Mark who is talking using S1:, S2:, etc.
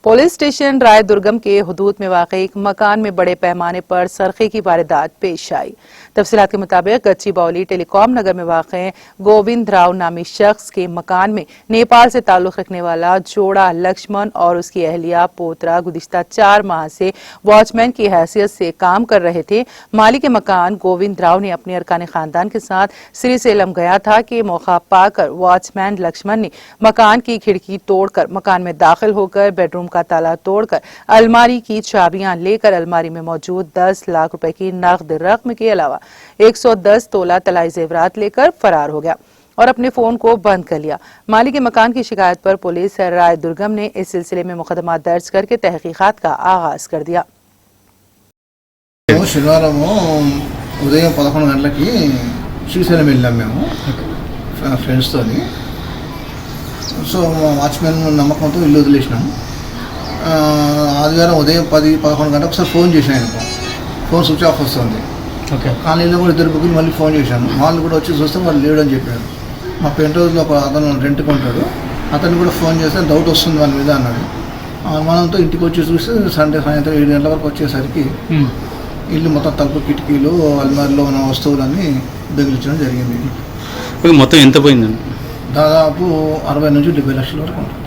S1: Police station राय दुर्गम के हुदूद में वाक़ई एक मकान में बड़े पैमाने पर सरखे की वारदात पेश आई। तफसीलात के मुताबिक गच्चीबौली टेलीकॉम नगर में वाक़ई गोविंद राव नामी शख्स के मकान में नेपाल से ताल्लुक़ रखने वाला जोड़ा लक्ष्मण और उसकी अहलिया पोतरा गुज़िश्ता 4 माह से वॉचमैन की हैसियत से काम कर रहे थे। मालिक मकान गोविंद राव ने अपने अरकान खानदान के साथ श्री सेलम गया था कि मौका पाकर वॉचमैन लक्ष्मण ने मकान की खिड़की तोड़कर मकान में दाखिल होकर बेडरूम का ताला तोड़कर अलमारी की चाबियां लेकर अलमारी में मौजूद 10 लाख रुपए की नगद रकम के अलावा 110 तोला तलाई जेवरात लेकर फरार हो गया और अपने फोन को बंद कर लिया। मालिक मकान की शिकायत पर पुलिस राय दुर्गम ने इस सिलसिले में मुकदमा दर्ज करके तहकीकात का आगाज कर दिया।
S2: శనివారం ఉదయం 11 గంటలకి శ్రీశైలం వెళ్ళాం మేము ఫ్రెండ్స్తో. సో వాచ్మెన్ నమ్మకంతో ఇల్లు వదిలేసినాం. ఆదివారం ఉదయం 10-11 గంటలకు ఒకసారి ఫోన్ చేశాను. ఆయనకు ఫోన్ స్విచ్ ఆఫ్ వస్తుంది. కాలనీలో కూడా 2 బుక్లు మళ్ళీ ఫోన్ చేశాను. వాళ్ళు కూడా వచ్చి చూస్తే వాళ్ళు లేడని చెప్పారు. మా పెయింట్ హౌస్లో ఒక అతను రెంట్కి ఉంటాడు, అతను కూడా ఫోన్ చేస్తే డౌట్ వస్తుంది వాళ్ళ మీద అన్నాడు. మనంతో ఇంటికి వచ్చి చూస్తే సండే సాయంత్రం 7 గంటల వరకు వచ్చేసరికి ఇల్లు మొత్తం తలుపు కిటికీలు అల్మారిలో ఉన్న వస్తువులన్నీ దొంగిలించడం జరిగింది.
S3: మొత్తం ఎంత పోయిందండి?
S2: దాదాపు 60 నుంచి 70 లక్షల వరకు ఉంటుంది.